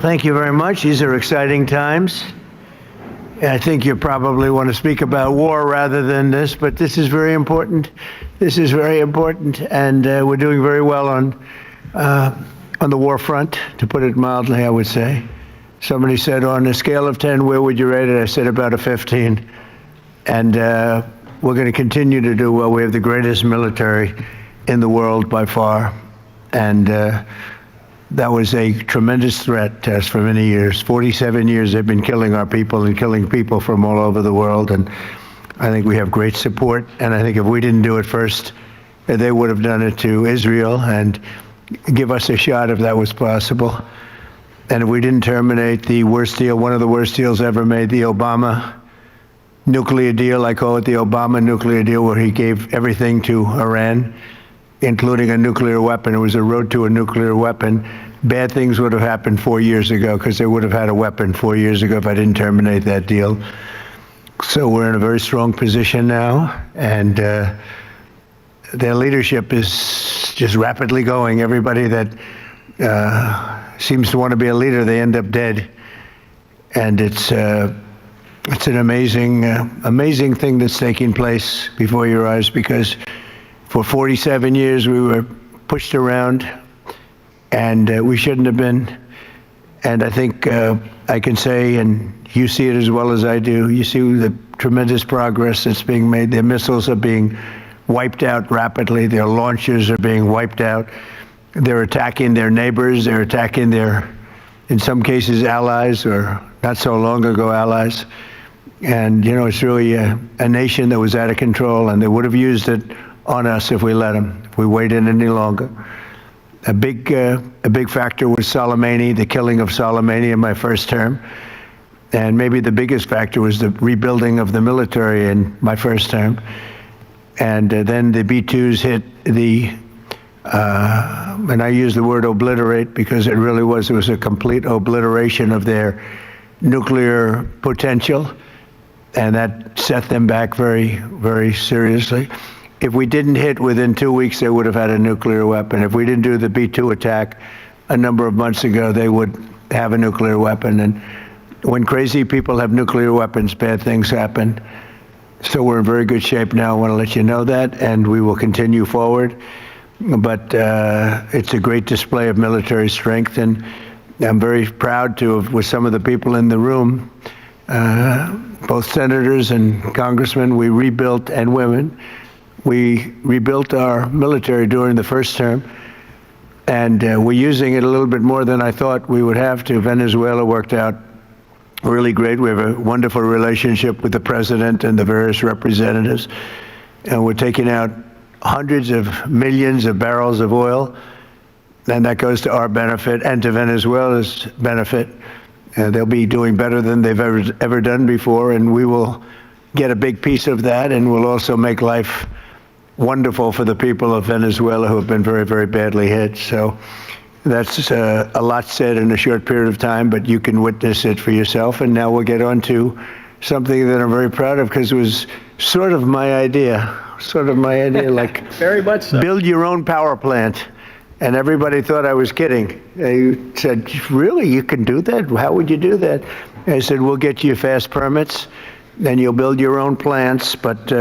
thank you very much. These are exciting times. I think you probably want to speak about war rather than this, but this is very important. This is very important, and we're doing very well on the war front, to put it mildly, I would say. Somebody said, on a scale of 10, where would you rate it? I said about a 15. And we're going to continue to do well. We have the greatest military in the world by far. And that was a tremendous threat to us for many years. 47 years they've been killing our people and killing people from all over the world. And I think we have great support. And I think if we didn't do it first, they would have done it to Israel and give us a shot if that was possible. And if we didn't terminate the worst deal, one of the worst deals ever made, the Obama nuclear deal, I call it the Obama nuclear deal, where he gave everything to Iran, including a nuclear weapon. It was a road to a nuclear weapon. Bad things would have happened 4 years ago, because they would have had a weapon 4 years ago if I didn't terminate that deal. So we're in a very strong position now, and their leadership is just rapidly going. Everybody that seems to want to be a leader, they end up dead. And it's an amazing thing that's taking place before your eyes, because for 47 years we were pushed around, and we shouldn't have been. And I think I can say, and you see it as well as I do, you see the tremendous progress that's being made. Their missiles are being wiped out rapidly. Their launchers are being wiped out. They're attacking their neighbors. They're attacking their, in some cases, allies, or not so long ago allies. And, you know, it's really a nation that was out of control, and they would have used it on us if we let them, if we waited any longer. A big factor was Soleimani, the killing of Soleimani in my first term. And maybe the biggest factor was the rebuilding of the military in my first term. And then the B-2s hit the, and I use the word obliterate because it really was, it was a complete obliteration of their nuclear potential. And that set them back very, very seriously. If we didn't hit within 2 weeks, they would have had a nuclear weapon. If we didn't do the B-2 attack a number of months ago, they would have a nuclear weapon. And when crazy people have nuclear weapons, bad things happen. So we're in very good shape now. I want to let you know that, and we will continue forward. But it's a great display of military strength, and I'm very proud to have, with some of the people in the room, both senators and congressmen, we rebuilt, and women, we rebuilt our military during the first term, and we're using it a little bit more than I thought we would have to. Venezuela worked out really great. We have a wonderful relationship with the president and the various representatives, and we're taking out hundreds of millions of barrels of oil, and that goes to our benefit and to Venezuela's benefit. They'll be doing better than they've ever done before, and we will get a big piece of that, and we'll also make life wonderful for the people of Venezuela who have been very, very badly hit. So that's a lot said in a short period of time, but you can witness it for yourself. And now we'll get on to something that I'm very proud of, because it was sort of my idea, like very much so. Build your own power plant. And everybody thought I was kidding. They said, really, you can do that? How would you do that? I said, we'll get you fast permits, then you'll build your own plants, but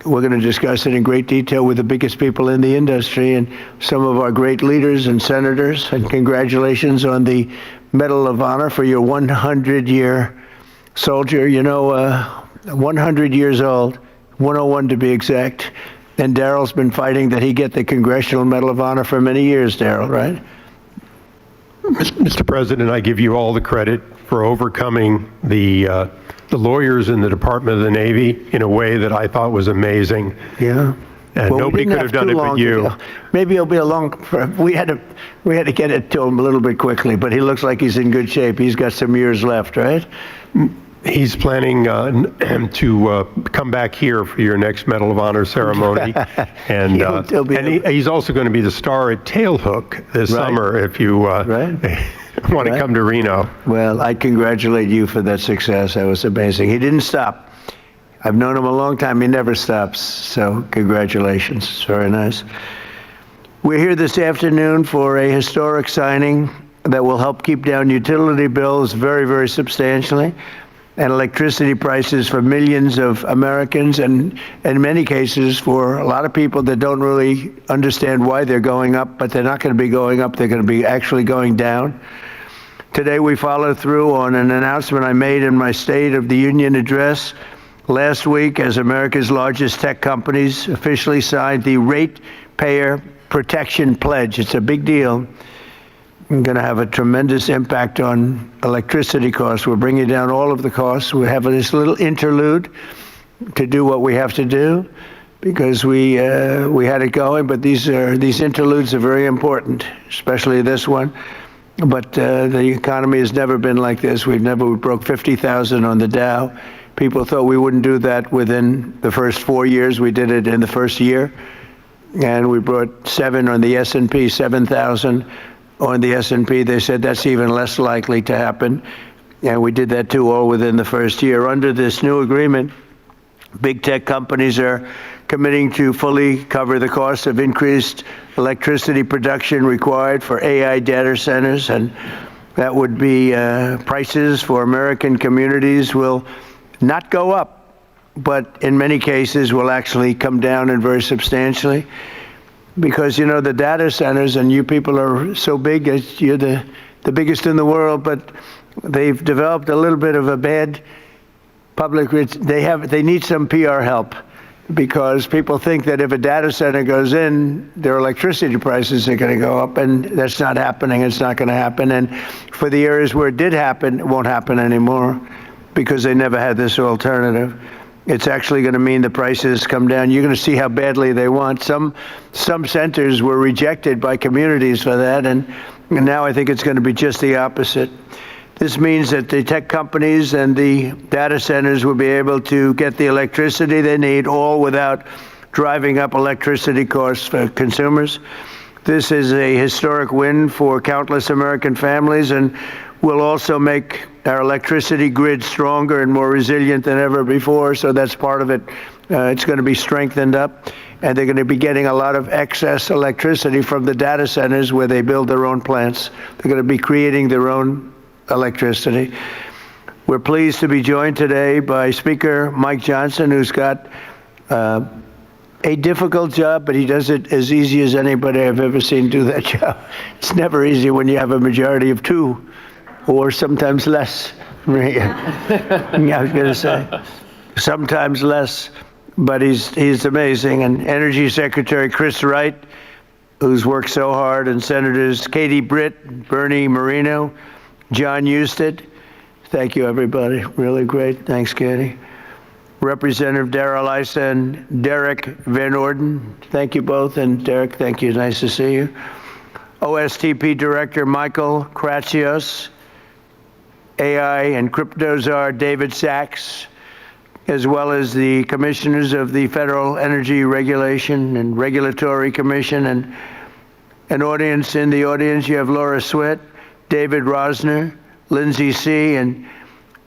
we're going to discuss it in great detail with the biggest people in the industry and some of our great leaders and senators. And congratulations on the Medal of Honor for your 100-year soldier. You know, 100 years old, 101 to be exact. And Daryl's been fighting that he get the Congressional Medal of Honor for many years, Daryl, right? Mr. President, I give you all the credit for overcoming the lawyers in the Department of the Navy in a way that I thought was amazing. Yeah. And well, nobody could have done it but you. Maybe it'll be a long, we had to get it to him a little bit quickly, but he looks like he's in good shape. He's got some years left, right? He's planning to come back here for your next Medal of Honor ceremony, and he's also going to be the star at Tailhook this summer if you want to come to Reno. Well, I congratulate you for that success. That was amazing. He didn't stop. I've known him a long time. He never stops. So congratulations. It's very nice. We're here this afternoon for a historic signing that will help keep down utility bills very, very substantially, and electricity prices for millions of Americans, and in many cases for a lot of people that don't really understand why they're going up, but they're not going to be going up, they're going to be actually going down. Today we follow through on an announcement I made in my State of the Union address last week, as America's largest tech companies officially signed the Ratepayer Protection Pledge. It's a big deal. We're going to have a tremendous impact on electricity costs. We're bringing down all of the costs. We have this little interlude to do what we have to do, because we had it going, but these interludes are very important, especially this one. But the economy has never been like this. We broke 50,000 on the Dow. People thought we wouldn't do that within the first 4 years. We did it in the first year. And we brought 7 on the S&P, 7,000 on the S&P. They said that's even less likely to happen. And we did that too, all within the first year. Under this new agreement, big tech companies are committing to fully cover the cost of increased electricity production required for AI data centers. And that would be prices for American communities will not go up, but in many cases will actually come down, and very substantially. Because, you know, the data centers, and you people are so big, you're the biggest in the world, but they've developed a little bit of a bad public, they need some PR help, because people think that if a data center goes in, their electricity prices are going to go up, and that's not happening. It's not going to happen. And for the areas where it did happen, it won't happen anymore, because they never had this alternative. It's actually going to mean the prices come down. You're going to see how badly they want. Some centers were rejected by communities for that, and now I think it's going to be just the opposite. This means that the tech companies and the data centers will be able to get the electricity they need, all without driving up electricity costs for consumers. This is a historic win for countless American families, and will also make our electricity grid stronger and more resilient than ever before. So that's part of it. It's going to be strengthened up, and they're going to be getting a lot of excess electricity from the data centers where they build their own plants. They're going to be creating their own electricity. We're pleased to be joined today by Speaker Mike Johnson, who's got a difficult job, but he does it as easy as anybody I've ever seen do that job. It's never easy when you have a majority of 2, or sometimes less. I was going to say, sometimes less, but he's amazing. And Energy Secretary Chris Wright, who's worked so hard, and Senators Katie Britt, Bernie Moreno, John Husted. Thank you, everybody. Really great. Thanks, Katie. Representative Darrell Issa and Derek Van Orden. Thank you both. And Derek, thank you. Nice to see you. OSTP Director Michael Kratsios, AI and crypto czar David Sachs, as well as the commissioners of the Federal Energy Regulation and Regulatory Commission, and an audience. In the audience, you have Laura Swett, David Rosner, Lindsay C., and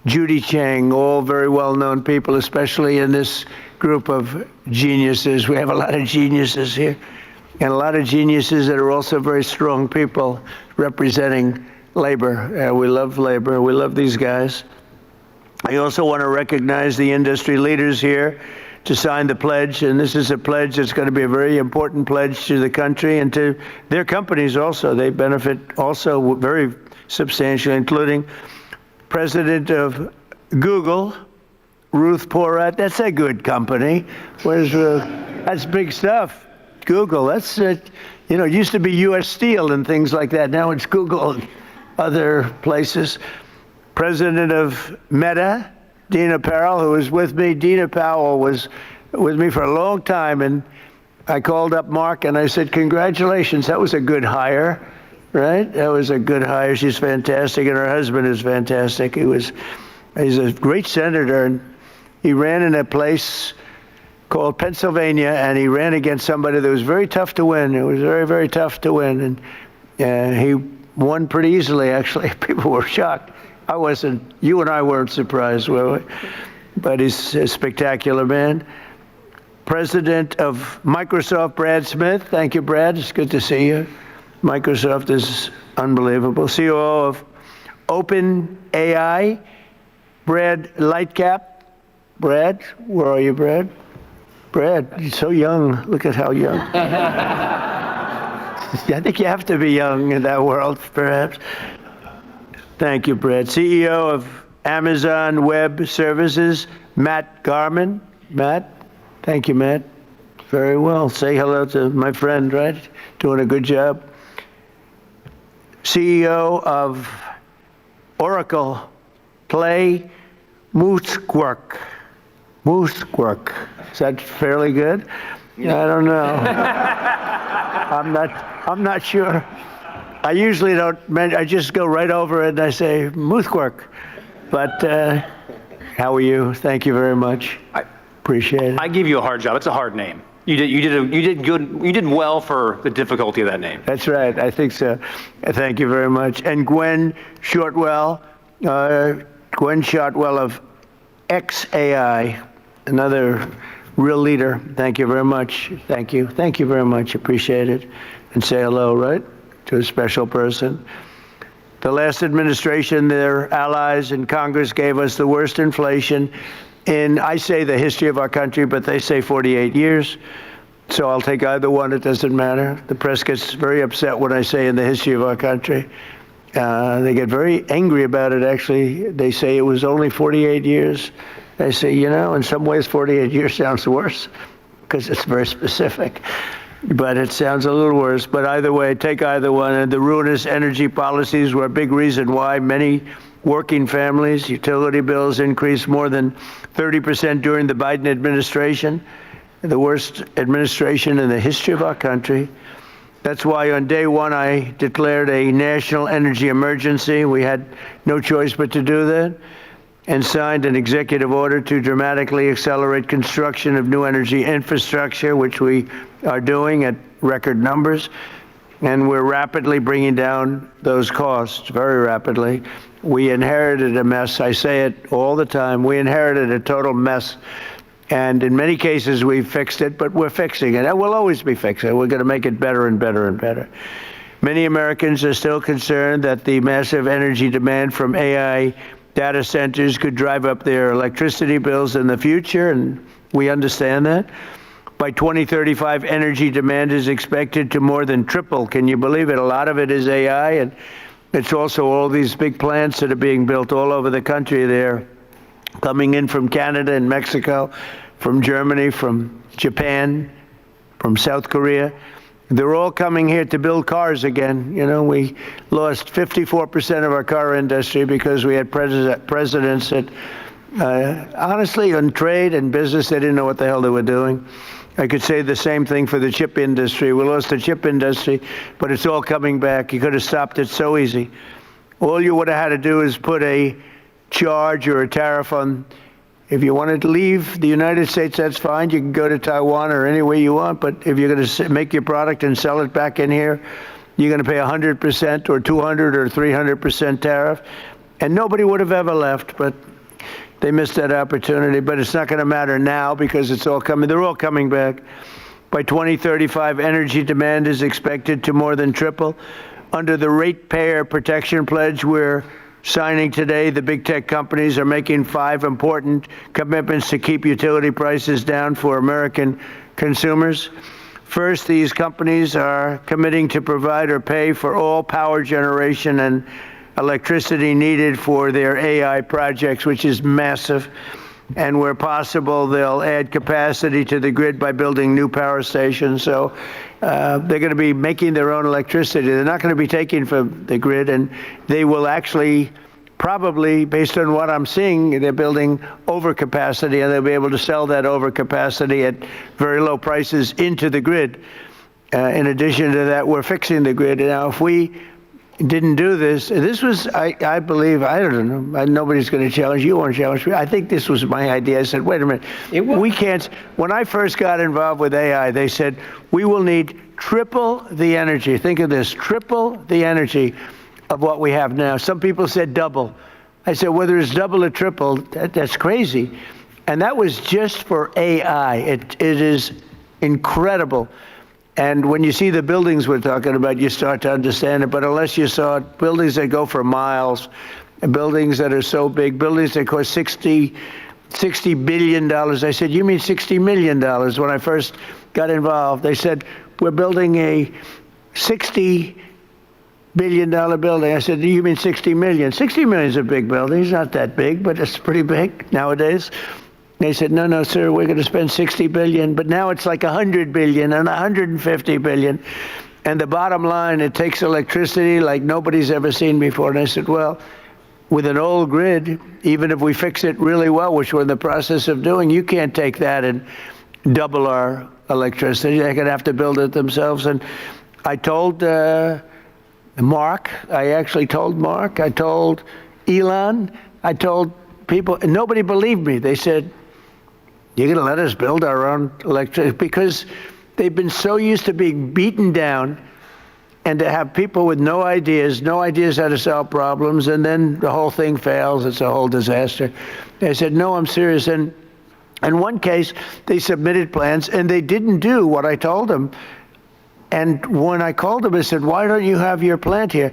Judy Chang, all very well-known people, especially in this group of geniuses. We have a lot of geniuses here, and a lot of geniuses that are also very strong people representing labor. We love labor. We love these guys. I also want to recognize the industry leaders here to sign the pledge, and this is a pledge that's going to be a very important pledge to the country and to their companies also. They benefit also very substantially, including President of Google, Ruth Porat. That's a good company. That's big stuff. Google, that's, it used to be U.S. Steel and things like that. Now it's Google and other places. President of Meta, Dina Powell, who was with me. Dina Powell was with me for a long time, and I called up Mark and I said, congratulations, that was a good hire, right? That was a good hire. She's fantastic, and her husband is fantastic. He's a great senator, and he ran in a place called Pennsylvania, and he ran against somebody that was very tough to win. It was very, very tough to win, and he won pretty easily, actually. People were shocked. I wasn't, you and I weren't surprised, were we? But he's a spectacular man. President of Microsoft, Brad Smith. Thank you, Brad. It's good to see you. Microsoft is unbelievable. COO of OpenAI, Brad Lightcap. Brad, where are you, Brad? Brad, you're so young. Look at how young. I think you have to be young in that world, perhaps. Thank you, Brad. CEO of Amazon Web Services, Matt Garman. Matt, thank you, Matt. Very well. Say hello to my friend, right? Doing a good job. CEO of Oracle Play, Moosquark. Moosquark. Is that fairly good? Yeah, I don't know. I'm not sure. I usually don't, I just go right over it and I say, Moosquark. But how are you? Thank you very much. Appreciate it. I give you a hard job. It's a hard name. You did good. You did well for the difficulty of that name. That's right. I think so. Thank you very much. And Gwen Shortwell, of XAI, another real leader. Thank you very much. Thank you. Thank you very much. Appreciate it. And say hello, right, to a special person. The last administration, their allies in Congress gave us the worst inflation in, I say, the history of our country, but they say 48 years. So I'll take either one. It doesn't matter. The press gets very upset when I say in the history of our country. They get very angry about it, actually. They say it was only 48 years. I say, you know, in some ways 48 years sounds worse because it's very specific. But it sounds a little worse. But either way, take either one. And the ruinous energy policies were a big reason why many working families' utility bills increased more than 30% during the Biden administration, the worst administration in the history of our country. That's why on day one, I declared a national energy emergency. We had no choice but to do that, and signed an executive order to dramatically accelerate construction of new energy infrastructure, which we are doing at record numbers. And we're rapidly bringing down those costs, very rapidly. We inherited a mess. I say it all the time. We inherited a total mess. And in many cases, we've fixed it, but we're fixing it. And we'll always be fixing it. We're going to make it better and better and better. Many Americans are still concerned that the massive energy demand from AI data centers could drive up their electricity bills in the future, and we understand that. By 2035, energy demand is expected to more than triple. Can you believe it? A lot of it is AI, and it's also all these big plants that are being built all over the country. They're coming in from Canada and Mexico, from Germany, from Japan, from South Korea. They're all coming here to build cars again. You know, we lost 54% of our car industry because we had presidents that, honestly, on trade and business, they didn't know what the hell they were doing. I could say the same thing for the chip industry. We lost the chip industry, but it's all coming back. You could have stopped it so easy. All you would have had to do is put a charge or a tariff on. If you wanted to leave the United States, that's fine. You can go to Taiwan or anywhere you want. But if you're going to make your product and sell it back in here, you're going to pay 100% or 200 or 300% tariff. And nobody would have ever left, but they missed that opportunity. But it's not going to matter now because it's all coming. They're all coming back. By 2035, energy demand is expected to more than triple. Under the Ratepayer Protection Pledge, we're signing today, the big tech companies are making 5 important commitments to keep utility prices down for American consumers. First, these companies are committing to provide or pay for all power generation and electricity needed for their AI projects, which is massive. And where possible, they'll add capacity to the grid by building new power stations. So they're going to be making their own electricity. They're not going to be taking from the grid, and they will actually probably, based on what I'm seeing, they're building overcapacity, and they'll be able to sell that overcapacity at very low prices into the grid. In addition to that, we're fixing the grid. Now, if we didn't do this, this was, I believe, I don't know, nobody's going to challenge you, won't challenge me. I think this was my idea. I said, wait a minute, we can't, when I first got involved with AI, they said, we will need triple the energy. Think of this, triple the energy of what we have now. Some people said double. I said, whether it's double or triple, that's crazy. And that was just for AI. It is incredible And when you see the buildings we're talking about, you start to understand it. But unless you saw it, buildings that go for miles, buildings that are so big, buildings that cost $60 billion. I said, you mean $60 million? When I first got involved, they said, we're building a $60 billion building. I said, you mean 60 million? 60 million is a big building. It's not that big, but it's pretty big nowadays. They said, no, sir, we're going to spend 60 billion, but now it's like 100 billion and 150 billion. And the bottom line, it takes electricity like nobody's ever seen before. And I said, well, with an old grid, even if we fix it really well, which we're in the process of doing, you can't take that and double our electricity. They're going to have to build it themselves. And I told Mark, I actually told Mark, I told Elon, I told people, and nobody believed me. They said, you're going to let us build our own electricity? Because they've been so used to being beaten down and to have people with no ideas how to solve problems, and then the whole thing fails. It's a whole disaster. They said, no, I'm serious. And in one case, they submitted plans, and they didn't do what I told them. And when I called them, I said, why don't you have your plant here?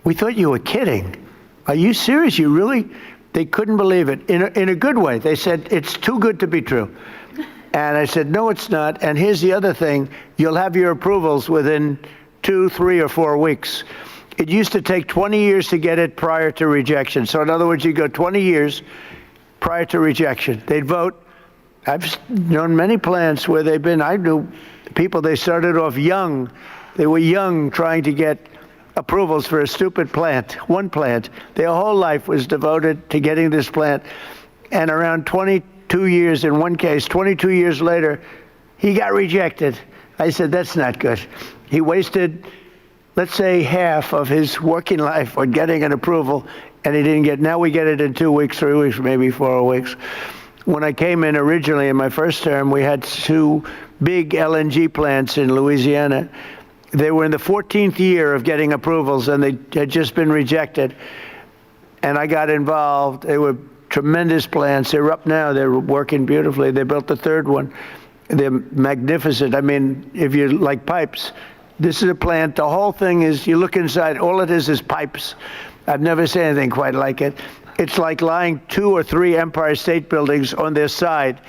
We thought you were kidding. Are you serious? You really? They couldn't believe it, in a good way. They said, it's too good to be true. And I said, no, it's not. And here's the other thing. You'll have your approvals within 2, 3, or 4 weeks. It used to take 20 years to get it prior to rejection. So in other words, you go 20 years prior to rejection. They'd vote. I've known many plants where they've been, I knew people, they started off young. They were young trying to get approvals for a stupid plant, one plant. Their whole life was devoted to getting this plant. And around 22 years, in one case, 22 years later, he got rejected. I said, that's not good. He wasted, let's say, half of his working life on getting an approval, and he didn't get, now we get it in 2 weeks, 3 weeks, maybe 4 weeks. When I came in originally in my first term, we had 2 big LNG plants in Louisiana. They were in the 14th year of getting approvals, and they had just been rejected. And I got involved. They were tremendous plants. They're up now. They're working beautifully. They built the 3rd one. They're magnificent. I mean, if you like pipes, this is a plant. The whole thing is, you look inside, all it is pipes. I've never seen anything quite like it. It's like lying 2 or 3 Empire State Buildings on their side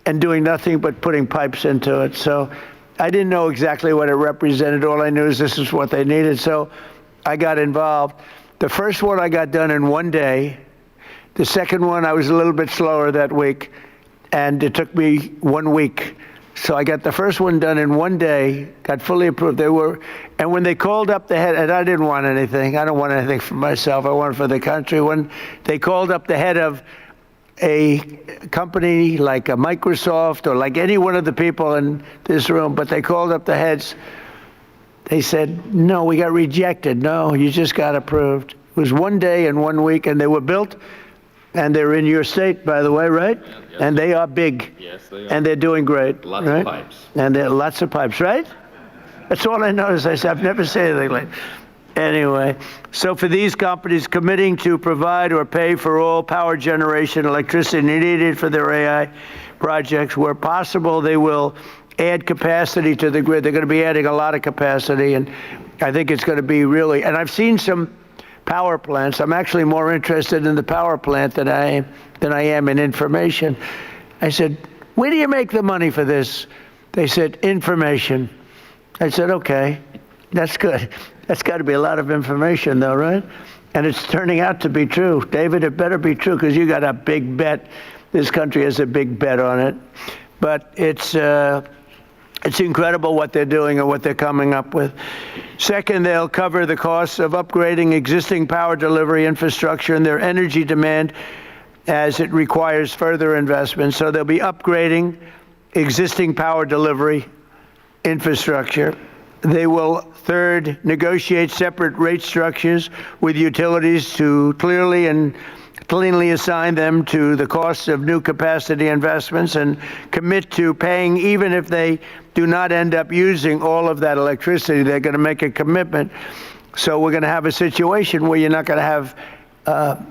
and doing nothing but putting pipes into it. So I didn't know exactly what it represented. All I knew is this is what they needed. So I got involved. The first one I got done in 1 day. The second one, I was a little bit slower that week, and it took me 1 week. So I got the first one done in 1 day, got fully approved. And when they called up the head, and I didn't want anything. I don't want anything for myself. I want it for the country. When they called up the head of a company like a Microsoft or like any one of the people in this room, but they called up the heads, they said, no, we got rejected. No, you just got approved. It was 1 day and 1 week, and they were built. And they're in your state, by the way, right? Yes. And they are big. Yes, they are. And they're doing great. Lots right? of pipes. And there are lots of pipes, right? That's all I noticed. I said, I've never said anything like that. Anyway, so for these companies committing to provide or pay for all power generation electricity needed for their AI projects, where possible, they will add capacity to the grid. They're going to be adding a lot of capacity, and I think it's going to be really, and I've seen some power plants. I'm actually more interested in the power plant than I am in information. I said, where do you make the money for this? They said, information. I said, okay, that's good. That's got to be a lot of information, though, right? And it's turning out to be true. David, it better be true, because you got a big bet. This country has a big bet on it. But it's incredible what they're doing and what they're coming up with. Second, they'll cover the costs of upgrading existing power delivery infrastructure and their energy demand as it requires further investment. So they'll be upgrading existing power delivery infrastructure. They will, third, negotiate separate rate structures with utilities to clearly and cleanly assign them to the costs of new capacity investments and commit to paying even if they do not end up using all of that electricity. They're going to make a commitment. So we're going to have a situation where you're not going to have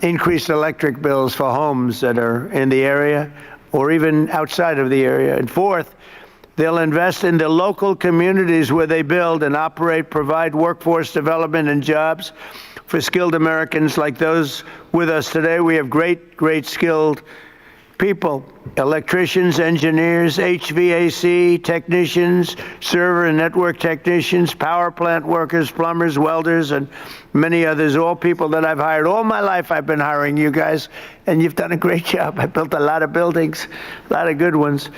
increased electric bills for homes that are in the area or even outside of the area. And fourth, They'll invest in the local communities where they build and operate, provide workforce development and jobs for skilled Americans like those with us today. We have great skilled people, electricians, engineers, HVAC technicians, server and network technicians, power plant workers, plumbers, welders, and many others, all people that I've hired. All my life I've been hiring you guys, and you've done a great job. I built a lot of buildings, a lot of good ones.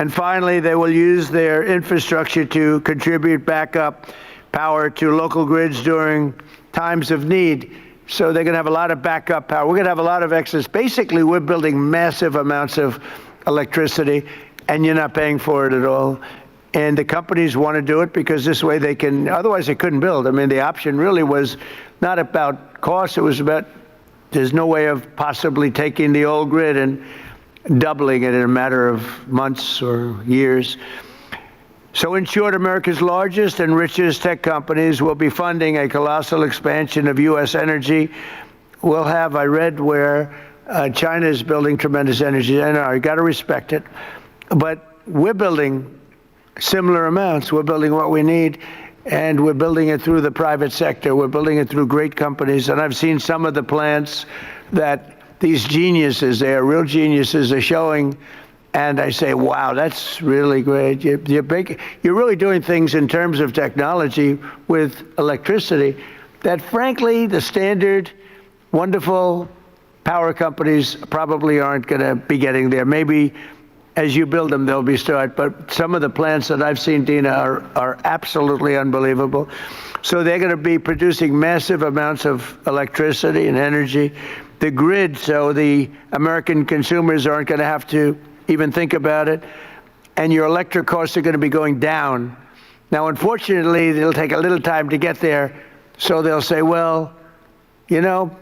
And finally, they will use their infrastructure to contribute backup power to local grids during times of need. So they're going to have a lot of backup power. We're going to have a lot of excess. Basically, we're building massive amounts of electricity, and you're not paying for it at all. And the companies want to do it because this way they can, otherwise they couldn't build. I mean, the option really was not about cost. It was about, there's no way of possibly taking the old grid and doubling it in a matter of months or years. So in short, America's largest and richest tech companies will be funding a colossal expansion of U.S. energy. We'll have, I read where China is building tremendous energy. I know, you got to respect it. But we're building similar amounts. We're building what we need, and we're building it through the private sector. We're building it through great companies. And I've seen some of the plants that these geniuses, they are real geniuses, are showing, and I say, wow, that's really great. You're really doing things in terms of technology with electricity that, frankly, the standard, wonderful power companies probably aren't going to be getting there. Maybe as you build them, they'll be start. But some of the plants that I've seen, Dina, are absolutely unbelievable. So they're going to be producing massive amounts of electricity and energy. The grid, so the American consumers aren't going to have to even think about it, and your electric costs are going to be going down. Now, unfortunately, it'll take a little time to get there, so they'll say, well, you know,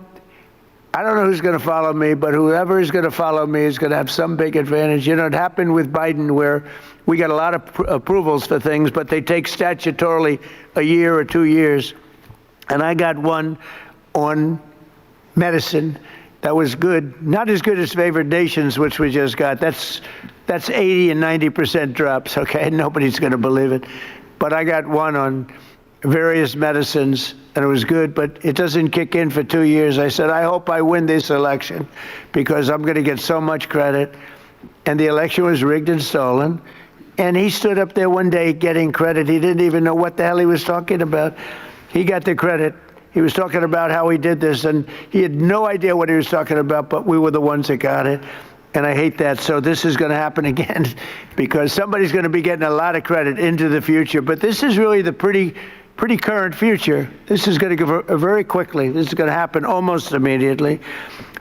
I don't know who's going to follow me, but whoever is going to follow me is going to have some big advantage. You know, it happened with Biden where we got a lot of approvals for things, but they take statutorily a year or 2 years. And I got one on medicine that was good, not as good as favored nations, which we just got. That's 80 and 90% drops, okay? Nobody's going to believe it. But I got one on various medicines, and it was good, but it doesn't kick in for 2 years. I said, I hope I win this election because I'm going to get so much credit. And the election was rigged and stolen. And he stood up there one day getting credit. He didn't even know what the hell he was talking about. He got the credit. He was talking about how he did this, and he had no idea what he was talking about, but we were the ones that got it. And I hate that. So this is going to happen again because somebody's going to be getting a lot of credit into the future. But this is really the pretty current future. This is going to go very quickly. This is going to happen almost immediately.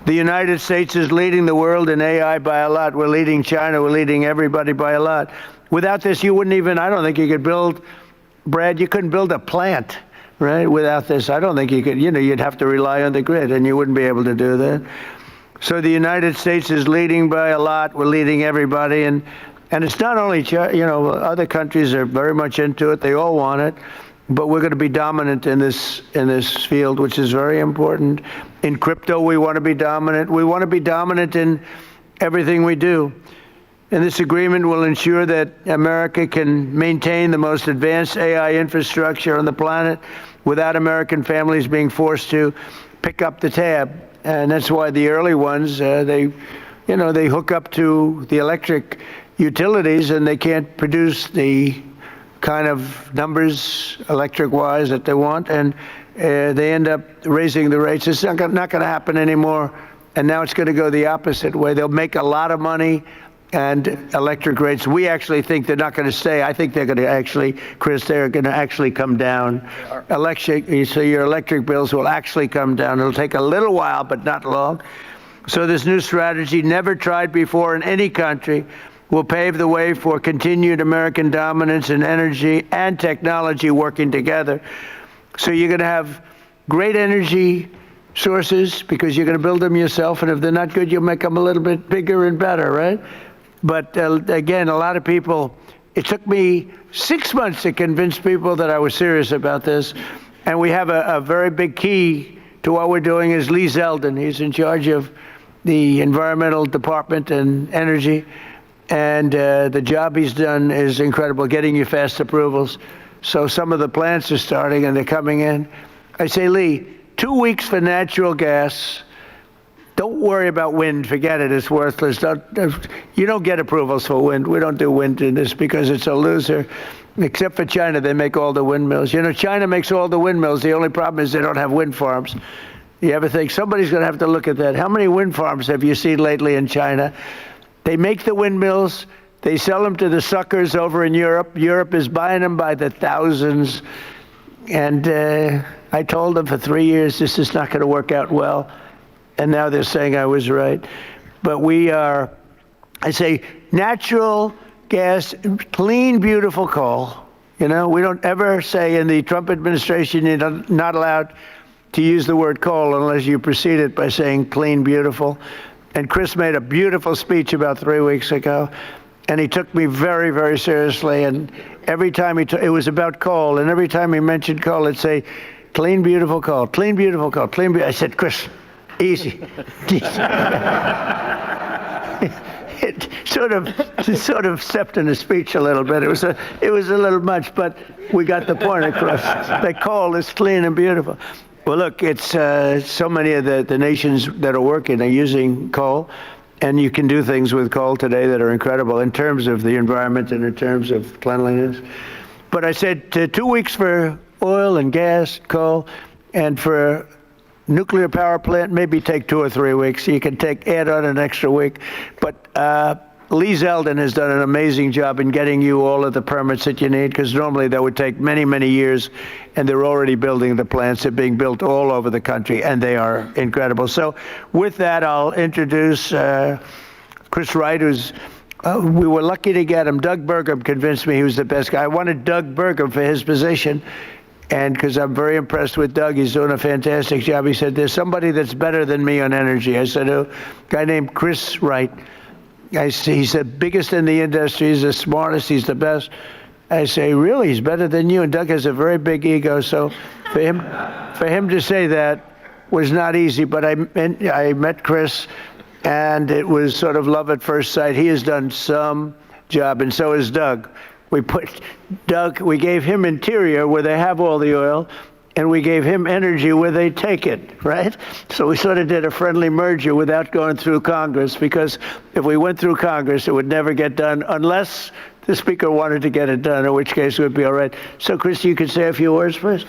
The United States is leading the world in AI by a lot. We're leading China. We're leading everybody by a lot. Without this, you wouldn't even, I don't think you could build, Brad, you couldn't build a plant, right? Without this, I don't think you could, you'd have to rely on the grid, and you wouldn't be able to do that. So the United States is leading by a lot. We're leading everybody. And it's not only, other countries are very much into it. They all want it. But we're going to be dominant in this field, which is very important. In crypto, we want to be dominant. We want to be dominant in everything we do. And this agreement will ensure that America can maintain the most advanced AI infrastructure on the planet without American families being forced to pick up the tab. And that's why the early ones, they hook up to the electric utilities and they can't produce the kind of numbers electric-wise that they want, and they end up raising the rates. It's not going to happen anymore, and now it's going to go the opposite way. They'll make a lot of money, and electric rates, we actually think they're not going to stay. I think they're going to actually, Chris, they're going to actually come down. So your electric bills will actually come down. It'll take a little while, but not long. So this new strategy, never tried before in any country, will pave the way for continued American dominance in energy and technology working together. So you're going to have great energy sources because you're going to build them yourself, and if they're not good, you'll make them a little bit bigger and better, right? But again, a lot of people, it took me 6 months to convince people that I was serious about this, and we have a very big key to what we're doing is Lee Zeldin. He's in charge of the environmental department and energy. And the job he's done is incredible, getting you fast approvals. So some of the plants are starting and they're coming in. I say, Lee, 2 weeks for natural gas. Don't worry about wind. Forget it. It's worthless. You don't get approvals for wind. We don't do wind in this because it's a loser. Except for China, they make all the windmills. You know, China makes all the windmills. The only problem is they don't have wind farms. You ever think somebody's going to have to look at that? How many wind farms have you seen lately in China? They make the windmills. They sell them to the suckers over in Europe. Europe is buying them by the thousands. And I told them for 3 years, this is not going to work out well. And now they're saying I was right. But we are, I say, natural gas, clean, beautiful coal. You know, we don't ever say in the Trump administration you're not allowed to use the word coal unless you precede it by saying clean, beautiful. And Chris made a beautiful speech about 3 weeks ago, and he took me very, very seriously. And every time it was about coal, and every time he mentioned coal, it'd say, clean, beautiful coal, clean, beautiful coal, clean, beautiful. I said, Chris, easy. It sort of stepped in the speech a little bit. It was a little much, but we got the point across. That coal is clean and beautiful. Well, look, it's so many of the nations that are working are using coal, and you can do things with coal today that are incredible in terms of the environment and in terms of cleanliness. But I said 2 weeks for oil and gas, coal, and for nuclear power plant, maybe take 2 or 3 weeks. You can add on an extra week. But Lee Zeldin has done an amazing job in getting you all of the permits that you need, because normally that would take many, many years, and they're already building the plants. They're being built all over the country, and they are incredible. So with that, I'll introduce Chris Wright, who's we were lucky to get him. Doug Burgum convinced me he was the best guy. I wanted Doug Burgum for his position. And because I'm very impressed with Doug, he's doing a fantastic job. He said, there's somebody that's better than me on energy. I said, a guy named Chris Wright. He's the biggest in the industry. He's the smartest. He's the best. I say, really? He's better than you? And Doug has a very big ego. So for him to say that was not easy. But I met Chris, and it was sort of love at first sight. He has done some job, and so has Doug. We gave him interior where they have all the oil, and we gave him energy where they take it, right? So we sort of did a friendly merger without going through Congress, because if we went through Congress, it would never get done unless the Speaker wanted to get it done, in which case it would be all right. So, Chris, you could say a few words, please.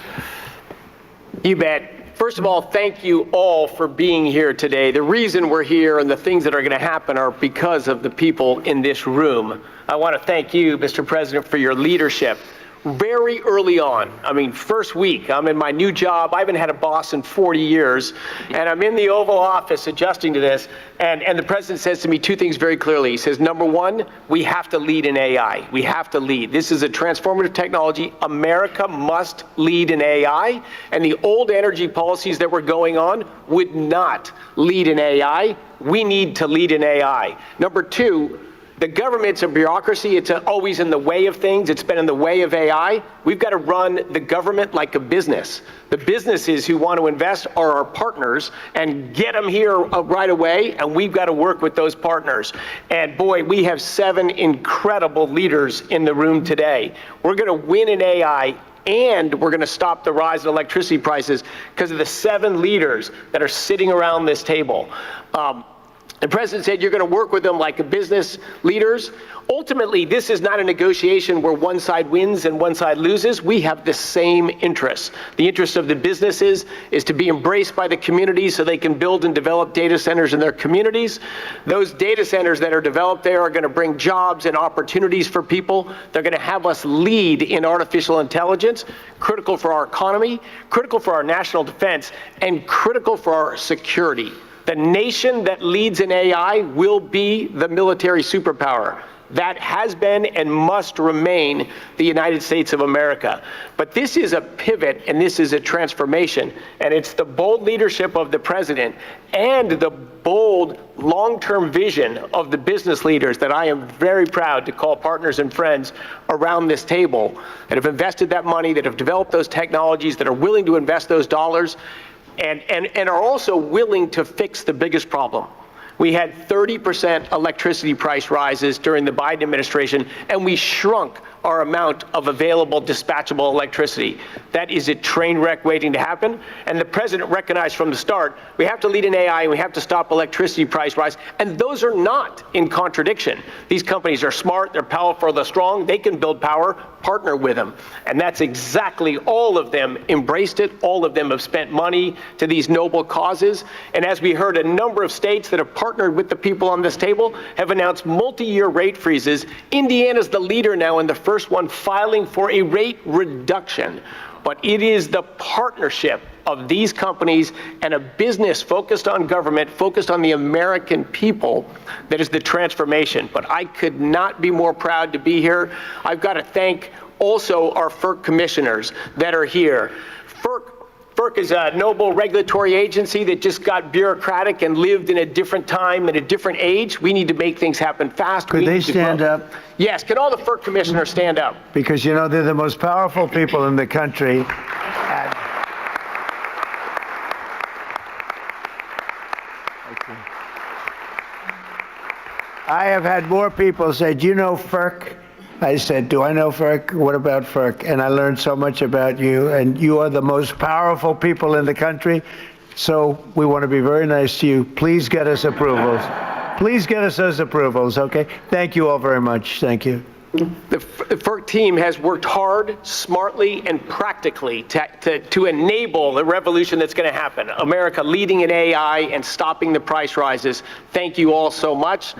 You bet. First of all, thank you all for being here today. The reason we're here and the things that are going to happen are because of the people in this room. I want to thank you, Mr. President, for your leadership. Very early on, I mean, first week, I'm in my new job. I haven't had a boss in 40 years, and I'm in the Oval Office adjusting to this, and the President says to me 2 things very clearly. He says, number one, we have to lead in AI. We have to lead. This is a transformative technology. America must lead in AI, and the old energy policies that were going on would not lead in AI. We need to lead in AI. Number two, the government's a bureaucracy. It's always in the way of things. It's been in the way of AI. We've got to run the government like a business. The businesses who want to invest are our partners, and get them here right away, and we've got to work with those partners. And boy, we have 7 incredible leaders in the room today. We're going to win in AI, and we're going to stop the rise in electricity prices because of the 7 leaders that are sitting around this table. The President said you're going to work with them like business leaders. Ultimately, this is not a negotiation where one side wins and one side loses. We have the same interests. The interest of the businesses is to be embraced by the communities so they can build and develop data centers in their communities. Those data centers that are developed there are going to bring jobs and opportunities for people. They're going to have us lead in artificial intelligence, critical for our economy, critical for our national defense, and critical for our security. The nation that leads in AI will be the military superpower. That has been and must remain the United States of America. But this is a pivot, and this is a transformation, and it's the bold leadership of the President and the bold long-term vision of the business leaders that I am very proud to call partners and friends around this table that have invested that money, that have developed those technologies, that are willing to invest those dollars, and are also willing to fix the biggest problem, We had 30% electricity price rises during the Biden administration, and we shrunk our amount of available dispatchable electricity. That is a train wreck waiting to happen. And the president recognized from the start, we have to lead in AI and we have to stop electricity price rise. And those are not in contradiction. These companies are smart, they're powerful, they're strong, they can build power, partner with them. And that's exactly, all of them embraced it. All of them have spent money to these noble causes. And as we heard, a number of states that have partnered with the people on this table have announced multi-year rate freezes. Indiana's the leader now, in the first one filing for a rate reduction. But it is the partnership of these companies and a business focused on government, focused on the American people, that is the transformation. But I could not be more proud to be here. I've got to thank also our FERC commissioners that are here. FERC is a noble regulatory agency that just got bureaucratic and lived in a different time and a different age. We need to make things happen fast. Could they stand up? Yes, can all the FERC commissioners stand up? Because, you know, they're the most powerful people in the country. I have had more people say, do you know FERC? I said, do I know FERC? What about FERC? And I learned so much about you, and you are the most powerful people in the country. So we want to be very nice to you. Please get us approvals. Please get us those approvals, okay? Thank you all very much. Thank you. The FERC team has worked hard, smartly, and practically to enable the revolution that's going to happen. America leading in AI and stopping the price rises. Thank you all so much.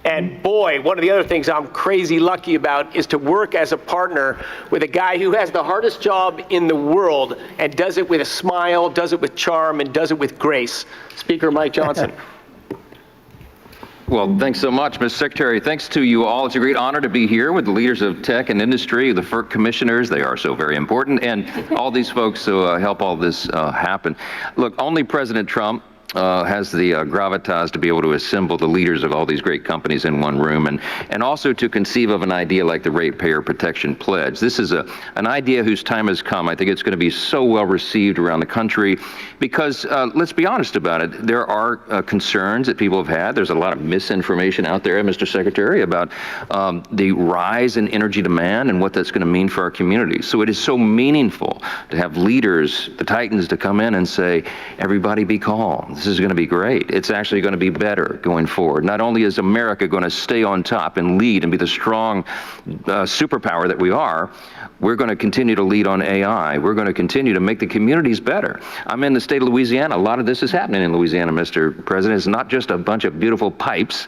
And boy, one of the other things I'm crazy lucky about is to work as a partner with a guy who has the hardest job in the world and does it with a smile, does it with charm, and does it with grace. Speaker Mike Johnson. Well, thanks so much, Mr. Secretary. Thanks to you all. It's a great honor to be here with the leaders of tech and industry, the FERC commissioners. They are so very important, and all these folks who help all this happen. Look, only President Trump has the gravitas to be able to assemble the leaders of all these great companies in one room, and also to conceive of an idea like the Ratepayer Protection Pledge. This is an idea whose time has come. I think it's going to be so well received around the country because, let's be honest about it, there are concerns that people have had. There's a lot of misinformation out there, Mr. Secretary, about the rise in energy demand and what that's going to mean for our communities. So it is so meaningful to have leaders, the titans, to come in and say, everybody be calm. This is going to be great. It's actually going to be better going forward. Not only is America going to stay on top and lead and be the strong superpower that we are, we're going to continue to lead on AI. We're going to continue to make the communities better. I'm in the state of Louisiana. A lot of this is happening in Louisiana, Mr. President. It's not just a bunch of beautiful pipes.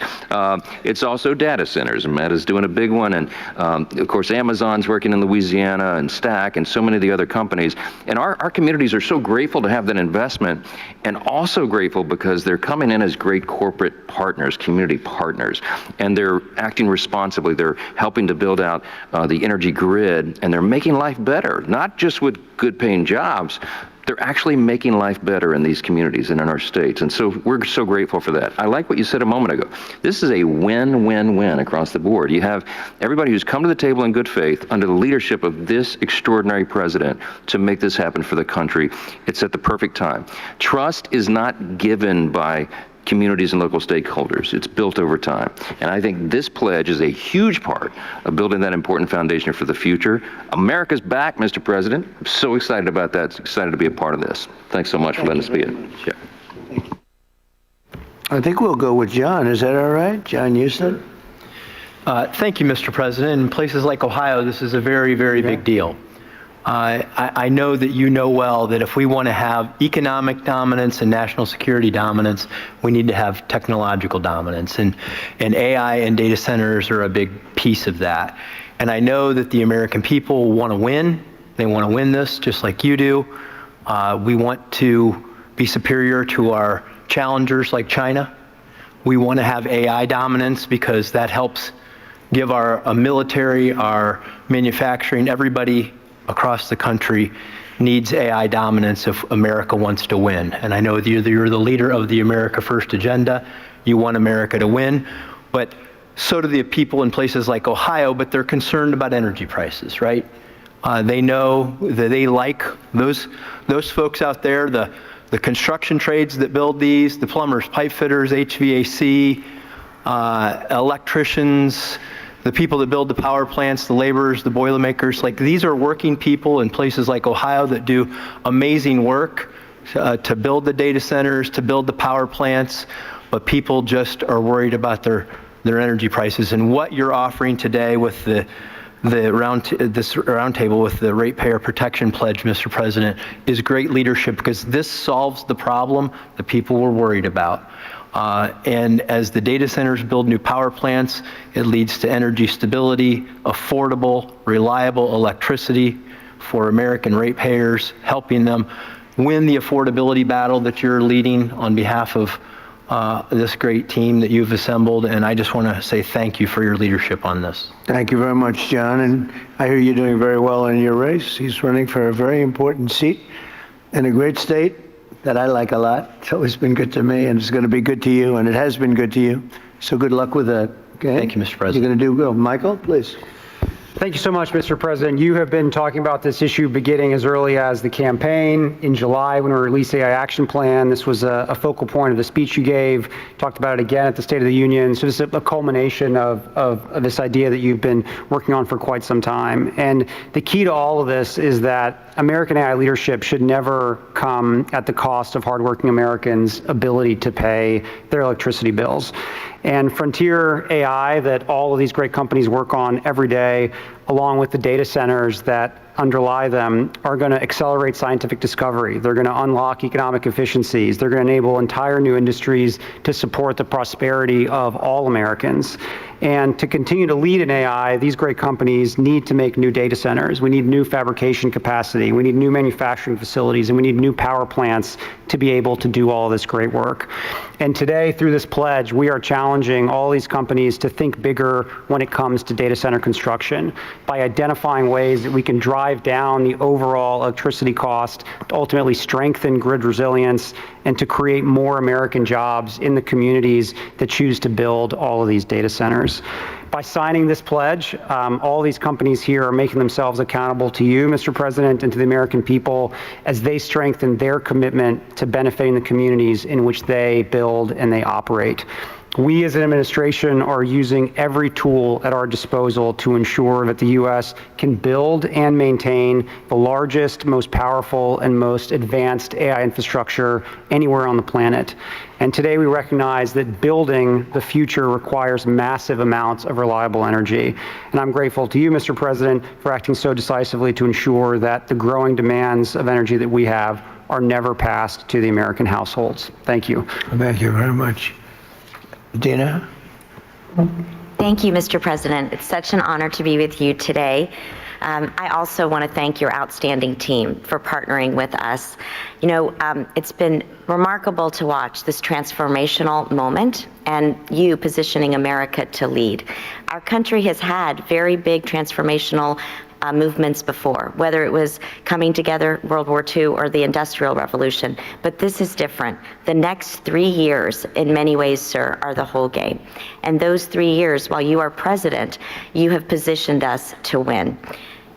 It's also data centers. Meta's doing a big one. And of course, Amazon's working in Louisiana, and Stack, and so many of the other companies. And our communities are so grateful to have that investment, and also grateful because they're coming in as great corporate partners, community partners, and they're acting responsibly. They're helping to build out the energy grid, and they're making life better, not just with good paying jobs. They're actually making life better in these communities and in our states. And so we're so grateful for that. I like what you said a moment ago. This is a win-win-win across the board. You have everybody who's come to the table in good faith under the leadership of this extraordinary president to make this happen for the country. It's at the perfect time. Trust is not given by communities and local stakeholders. It's built over time. And I think this pledge is a huge part of building that important foundation for the future. America's back, Mr. President. I'm so excited about that. Excited to be a part of this. Thanks so much for letting us be in. Yeah. I think we'll go with John. Is that all right? John Houston? Thank you, Mr. President. In places like Ohio, this is a very, very big deal. I know that you know well that if we want to have economic dominance and national security dominance, we need to have technological dominance. And AI and data centers are a big piece of that. And I know that the American people want to win. They want to win this just like you do. We want to be superior to our challengers like China. We want to have AI dominance because that helps give our military, our manufacturing, everybody across the country needs AI dominance if America wants to win. And I know that you're the leader of the America First agenda. You want America to win, but so do the people in places like Ohio, but they're concerned about energy prices, right? They know that they like those folks out there, the the construction trades that build these, the plumbers, pipe fitters, HVAC, electricians, the people that build the power plants, the laborers, the boilermakers, like these are working people in places like Ohio that do amazing work to build the data centers, to build the power plants, but people just are worried about their energy prices. And what you're offering today with this roundtable with the Ratepayer Protection Pledge, Mr. President, is great leadership because this solves the problem that people were worried about. And as the data centers build new power plants, it leads to energy stability, affordable, reliable electricity for American ratepayers, helping them win the affordability battle that you're leading on behalf of this great team that you've assembled. And I just want to say thank you for your leadership on this. Thank you very much, John. And I hear you're doing very well in your race. He's running for a very important seat in a great state that I like a lot. It's always been good to me, and it's going to be good to you, and it has been good to you. So good luck with that. Okay? Thank you, Mr. President. You're going to do good. Michael, please. Thank you so much, Mr. President. You have been talking about this issue beginning as early as the campaign. In July, when we released the AI Action Plan, this was a focal point of the speech you gave. Talked about it again at the State of the Union. So this is a culmination of this idea that you've been working on for quite some time. And the key to all of this is that American AI leadership should never come at the cost of hardworking Americans' ability to pay their electricity bills. And frontier AI that all of these great companies work on every day, along with the data centers that underlie them, are going to accelerate scientific discovery. They're going to unlock economic efficiencies. They're going to enable entire new industries to support the prosperity of all Americans. And to continue to lead in AI, these great companies need to make new data centers. We need new fabrication capacity. We need new manufacturing facilities, and we need new power plants to be able to do all this great work. And today, through this pledge, we are challenging all these companies to think bigger when it comes to data center construction by identifying ways that we can drive down the overall electricity cost to ultimately strengthen grid resilience and to create more American jobs in the communities that choose to build all of these data centers. By signing this pledge, all these companies here are making themselves accountable to you, Mr. President, and to the American people as they strengthen their commitment to benefiting the communities in which they build and they operate. We as an administration are using every tool at our disposal to ensure that the U.S. can build and maintain the largest, most powerful, and most advanced AI infrastructure anywhere on the planet. And today we recognize that building the future requires massive amounts of reliable energy. And I'm grateful to you, Mr. President, for acting so decisively to ensure that the growing demands of energy that we have are never passed to the American households. Thank you. Thank you very much. Dina? Thank you, Mr. President. It's such an honor to be with you today. I also want to thank your outstanding team for partnering with us. You know, it's been remarkable to watch this transformational moment and you positioning America to lead. Our country has had very big transformational movements before, whether it was coming together, World War II, or the Industrial Revolution. But this is different. The next 3 years, in many ways, sir, are the whole game. And those 3 years, while you are president, you have positioned us to win.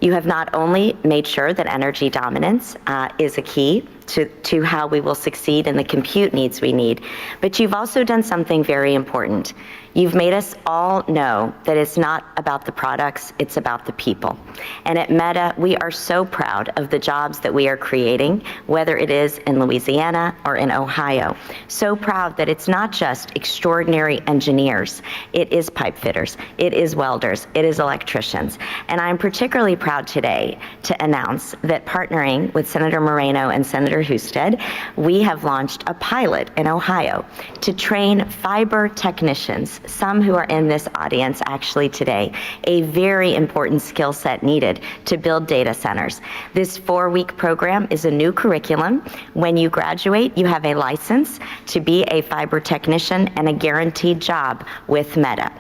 You have not only made sure that energy dominance is a key to how we will succeed in the compute needs we need, but you've also done something very important. You've made us all know that it's not about the products, it's about the people. And at Meta, we are so proud of the jobs that we are creating, whether it is in Louisiana or in Ohio. So proud that it's not just extraordinary engineers, it is pipe fitters, it is welders, it is electricians. And I'm particularly proud today to announce that partnering with Senator Moreno and Senator Husted, we have launched a pilot in Ohio to train fiber technicians, some who are in this audience actually today, a very important skill set needed to build data centers. This 4-week program is a new curriculum. When you graduate, you have a license to be a fiber technician and a guaranteed job with Meta.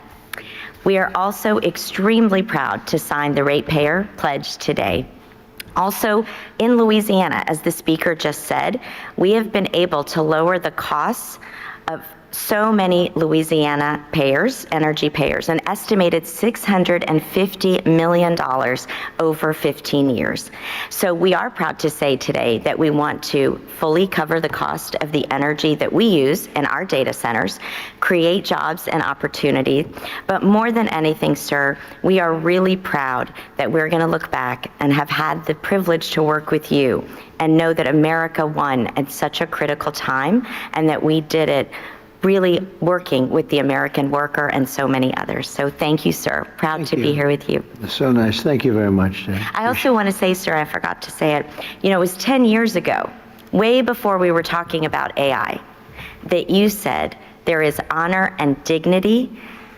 We are also extremely proud to sign the Ratepayer Pledge today. Also, in Louisiana, as the speaker just said, we have been able to lower the costs of so many Louisiana payers, energy payers, an estimated $650 million over 15 years. So we are proud to say today that we want to fully cover the cost of the energy that we use in our data centers, create jobs and opportunity. But more than anything, sir, we are really proud that we're going to look back and have had the privilege to work with you and know that America won at such a critical time and that we did it really working with the American worker and so many others. So thank you, sir. Proud to be here with you. That's so nice. Thank you very much, Jen. I also want to say, sir, I forgot to say it, it was 10 years ago, way before we were talking about AI, that you said there is honor and dignity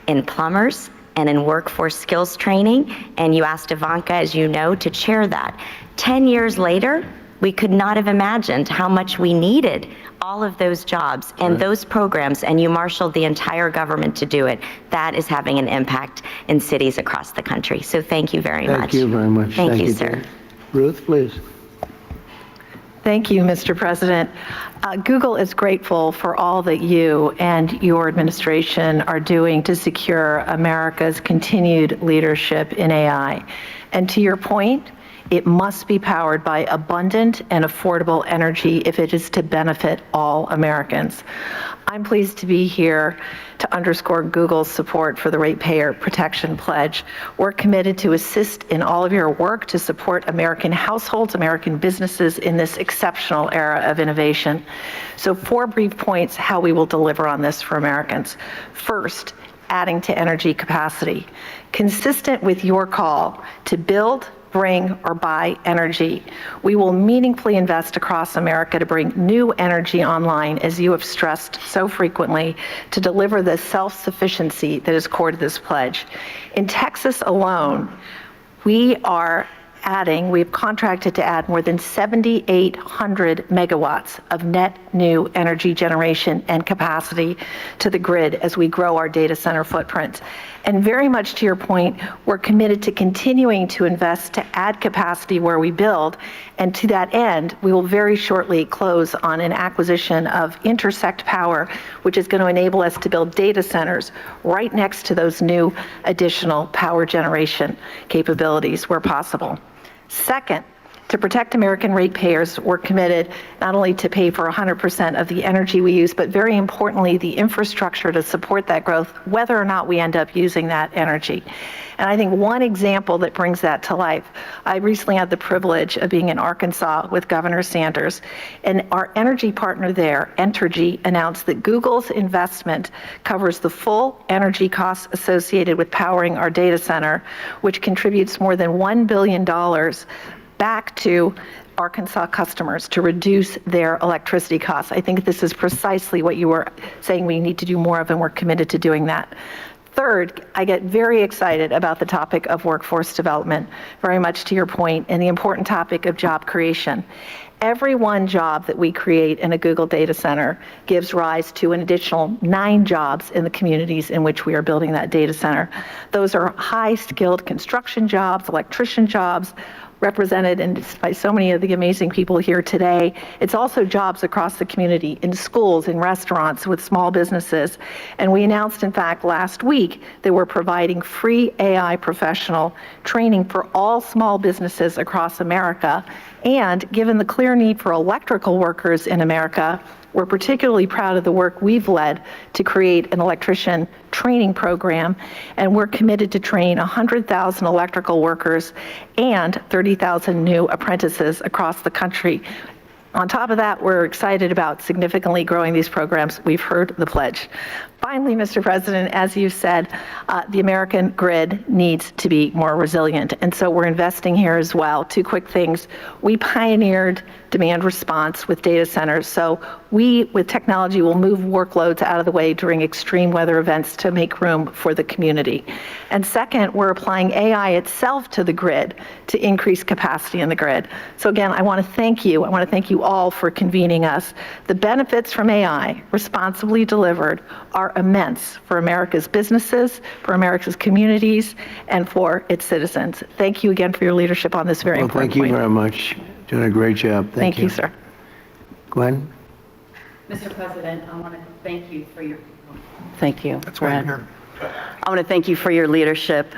in plumbers and in workforce skills training, and you asked Ivanka, as you know, to chair that. 10 years later, we could not have imagined how much we needed all of those jobs and those programs, and you marshaled the entire government to do it. That is having an impact in cities across the country. So thank you very much. Thank you very much. Thank you, Jen. sir. Ruth, please. Thank you, Mr. President. Google is grateful for all that you and your administration are doing to secure America's continued leadership in AI. And to your point, it must be powered by abundant and affordable energy if it is to benefit all Americans. I'm pleased to be here to underscore Google's support for the Ratepayer Protection Pledge. We're committed to assist in all of your work to support American households, American businesses in this exceptional era of innovation. So 4 brief points how we will deliver on this for Americans. First, adding to energy capacity. Consistent with your call to build, bring, or buy energy, we will meaningfully invest across America to bring new energy online, as you have stressed so frequently, to deliver the self-sufficiency that is core to this pledge. In Texas alone, we've contracted to add more than 7,800 megawatts of net new energy generation and capacity to the grid as we grow our data center footprint. And very much to your point, we're committed to continuing to invest to add capacity where we build. And to that end, we will very shortly close on an acquisition of Intersect Power, which is going to enable us to build data centers right next to those new additional power generation capabilities where possible. Second, to protect American ratepayers, we're committed not only to pay for 100% of the energy we use, but very importantly, the infrastructure to support that growth, whether or not we end up using that energy. And I think one example that brings that to life, I recently had the privilege of being in Arkansas with Governor Sanders, and our energy partner there, Entergy, announced that Google's investment covers the full energy costs associated with powering our data center, which contributes more than $1 billion back to Arkansas customers to reduce their electricity costs. I think this is precisely what you were saying we need to do more of, and we're committed to doing that. Third, I get very excited about the topic of workforce development, very much to your point, and the important topic of job creation. Every one job that we create in a Google data center gives rise to an additional 9 jobs in the communities in which we are building that data center. Those are high-skilled construction jobs, electrician jobs, represented by so many of the amazing people here today. It's also jobs across the community, in schools, in restaurants, with small businesses. And we announced, in fact, last week that we're providing free AI professional training for all small businesses across America. And given the clear need for electrical workers in America, we're particularly proud of the work we've led to create an electrician training program, and we're committed to train 100,000 electrical workers and 30,000 new apprentices across the country. On top of that, we're excited about significantly growing these programs. We've heard the pledge. Finally, Mr. President, as you said, the American grid needs to be more resilient, and so we're investing here as well. 2 quick things. We pioneered demand response with data centers, so we, with technology, will move workloads out of the way during extreme weather events to make room for the community. And second, we're applying AI itself to the grid to increase capacity in the grid. So again, I want to thank you. I want to thank you all for convening us. The benefits from AI, responsibly delivered, are immense for America's businesses, for America's communities, and for its citizens. Thank you again for your leadership on this very important point. Thank you very much. Doing a great job. Thank you, sir. Gwen? Mr. President, I want to thank you for your. Thank you. That's why I'm here. I want to thank you for your leadership.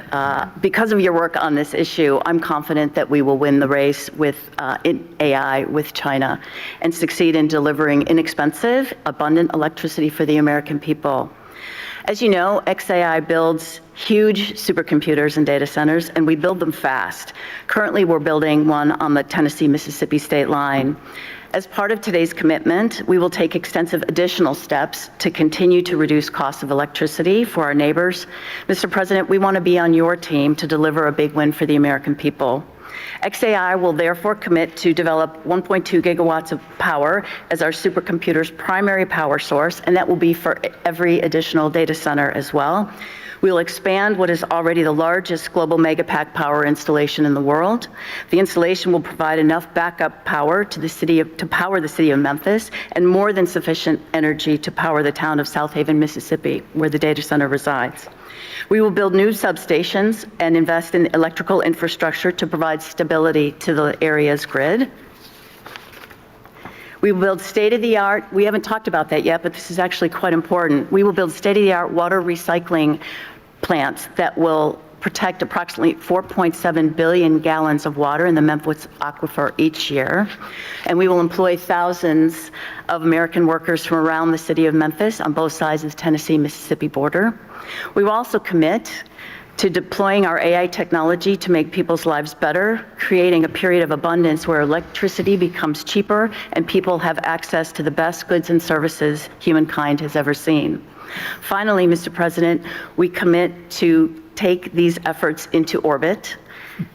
Because of your work on this issue, I'm confident that we will win the race with in AI with China and succeed in delivering inexpensive, abundant electricity for the American people. As you know, xAI builds huge supercomputers and data centers, and we build them fast. Currently, we're building one on the Tennessee-Mississippi state line. As part of today's commitment, we will take extensive additional steps to continue to reduce costs of electricity for our neighbors. Mr. President, we want to be on your team to deliver a big win for the American people. xAI will therefore commit to develop 1.2 gigawatts of power as our supercomputer's primary power source, and that will be for every additional data center as well. We will expand what is already the largest global megapack power installation in the world. The installation will provide enough backup power to power the city of Memphis, and more than sufficient energy to power the town of South Haven, Mississippi, where the data center resides. We will build new substations and invest in electrical infrastructure to provide stability to the area's grid. We will build state-of-the-art, we haven't talked about that yet, but this is actually quite important. We will build state-of-the-art water recycling plants that will protect approximately 4.7 billion gallons of water in the Memphis aquifer each year. And we will employ thousands of American workers from around the city of Memphis on both sides of the Tennessee-Mississippi border. We will also commit to deploying our AI technology to make people's lives better, creating a period of abundance where electricity becomes cheaper and people have access to the best goods and services humankind has ever seen. Finally, Mr. President, we commit to take these efforts into orbit.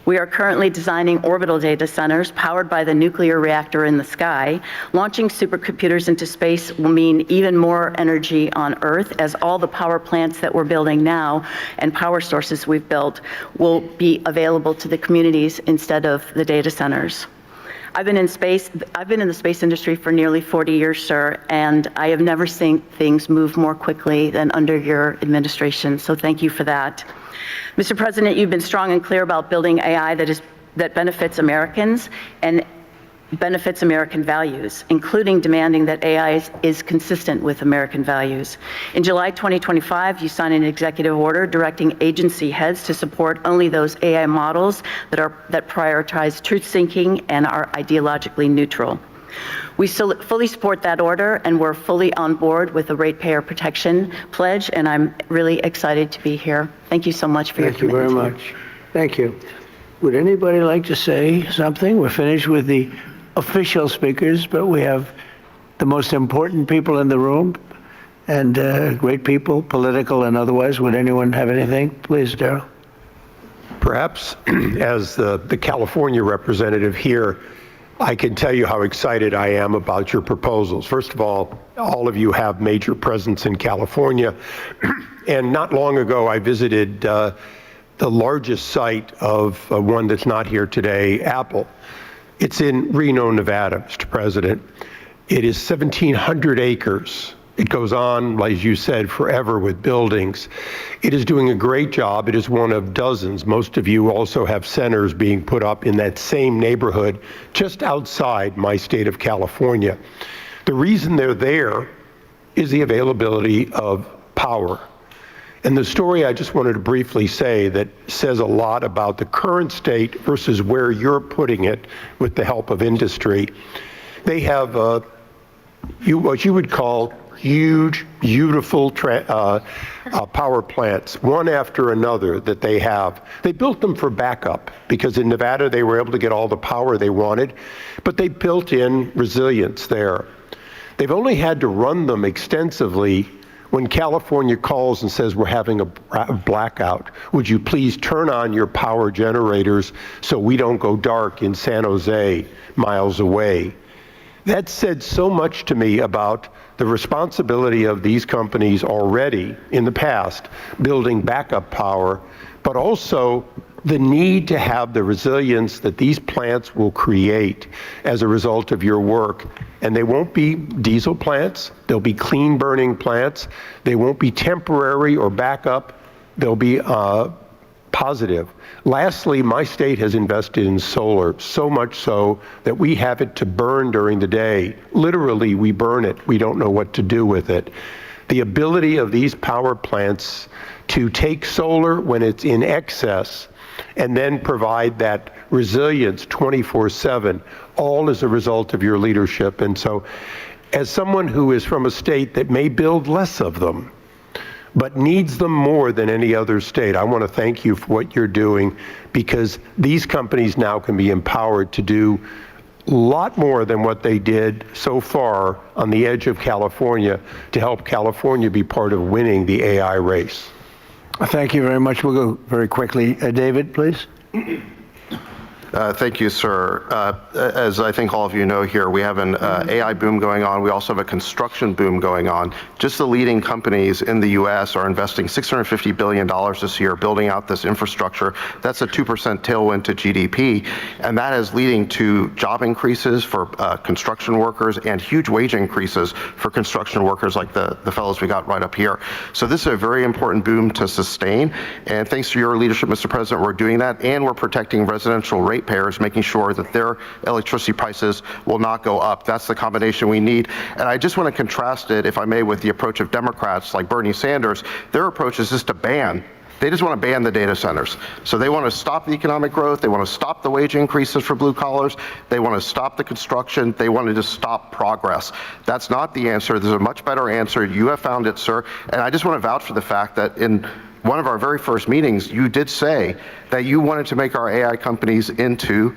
We are currently designing orbital data centers powered by the nuclear reactor in the sky. Launching supercomputers into space will mean even more energy on Earth, as all the power plants that we're building now and power sources we've built will be available to the communities instead of the data centers. I've been in the space industry for nearly 40 years, sir, and I have never seen things move more quickly than under your administration, so thank you for that. Mr. President, you've been strong and clear about building AI that benefits Americans and benefits American values, including demanding that AI is consistent with American values. In July 2025, you signed an executive order directing agency heads to support only those AI models that prioritize truth-seeking and are ideologically neutral. We fully support that order, and we're fully on board with the ratepayer protection pledge, and I'm really excited to be here. Thank you so much for your commitment. Thank you very much. Thank you. Would anybody like to say something? We're finished with the official speakers, but we have the most important people in the room, and great people, political and otherwise. Would anyone have anything? Please, Darrell. Perhaps as the California representative here, I can tell you how excited I am about your proposals. First of all of you have major presence in California. And not long ago, I visited the largest site of one that's not here today, Apple. It's in Reno, Nevada, Mr. President. It is 1,700 acres. It goes on, as you said, forever with buildings. It is doing a great job. It is one of dozens. Most of you also have centers being put up in that same neighborhood just outside my state of California. The reason they're there is the availability of power. And the story I just wanted to briefly say that says a lot about the current state versus where you're putting it with the help of industry. They have what you would call huge, beautiful power plants, one after another that they have. They built them for backup because in Nevada they were able to get all the power they wanted, but they built in resilience there. They've only had to run them extensively when California calls and says we're having a blackout. Would you please turn on your power generators so we don't go dark in San Jose, miles away? That said so much to me about the responsibility of these companies already in the past building backup power, but also the need to have the resilience that these plants will create as a result of your work. And they won't be diesel plants, they'll be clean burning plants, they won't be temporary or backup, they'll be positive. Lastly, my state has invested in solar, so much so that we have it to burn during the day. Literally, we burn it. We don't know what to do with it. The ability of these power plants to take solar when it's in excess and then provide that resilience 24/7, all as a result of your leadership. And so, as someone who is from a state that may build less of them, but needs them more than any other state, I want to thank you for what you're doing, because these companies now can be empowered to do a lot more than what they did so far on the edge of California to help California be part of winning the AI race. Thank you very much. We'll go very quickly. David, please. Thank you, sir. As I think all of you know here, we have an AI boom going on. We also have a construction boom going on. Just the leading companies in the U.S. are investing $650 billion this year building out this infrastructure. That's a 2% tailwind to GDP, and that is leading to job increases for construction workers and huge wage increases for construction workers like the fellows we got right up here. So this is a very important boom to sustain, and thanks to your leadership, Mr. President, we're doing that, and we're protecting residential ratepayers, making sure that their electricity prices will not go up. That's the combination we need. And I just want to contrast it, if I may, with the approach of Democrats like Bernie Sanders. Their approach is just to ban. They just want to ban the data centers. So they want to stop the economic growth. They want to stop the wage increases for blue collars. They want to stop the construction. They want to just stop progress. That's not the answer. There's a much better answer. You have found it, sir. And I just want to vouch for the fact that in one of our very first meetings, you did say that you wanted to make our AI companies into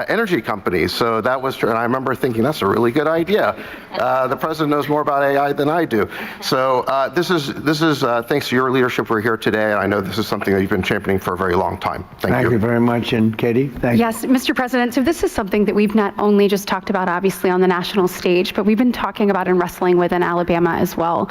energy companies. So that was true. And I remember thinking, that's a really good idea. The president knows more about AI than I do. So this is thanks to your leadership, we're here today. And I know this is something that you've been championing for a very long time. Thank you. Very much. And Katie, thank you. Yes, Mr. President. So this is something that we've not only just talked about, obviously, on the national stage, but we've been talking about and wrestling with in Alabama as well.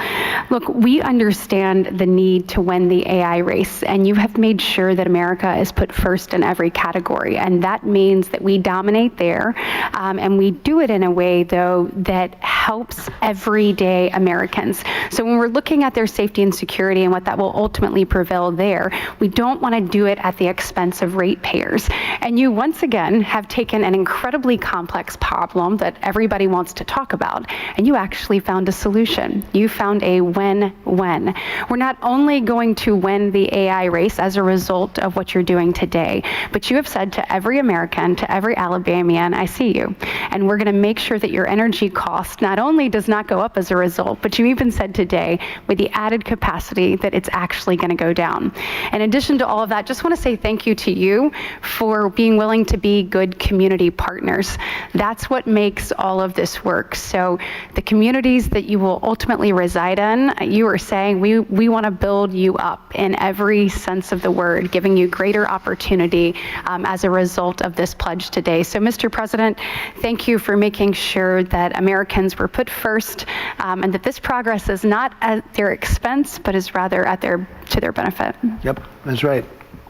Look, we understand the need to win the AI race, and you have made sure that America is put first in every category. And that means that we dominate there, and we do it in a way, though, that helps everyday Americans. So when we're looking at their safety and security and what that will ultimately prevail there, we don't want to do it at the expense of ratepayers. And you, once again, have taken an incredibly complex problem that everybody wants to talk about, and you actually found a solution. You found a win-win. We're not only going to win the AI race as a result of what you're doing today, but you have said to every American, to every Alabamian, I see you. And we're going to make sure that your energy cost not only does not go up as a result, but you even said today with the added capacity that it's actually going to go down. In addition to all of that, just want to say thank you to you for being willing to be good community partners. That's what makes all of this work. So the communities that you will ultimately reside in, you are saying we want to build you up in every sense of the word, giving you greater opportunity as a result of this pledge today. So, Mr. President, thank you for making sure that Americans were put first, and that this progress is not at their expense, but is rather to their benefit. Yep, that's right.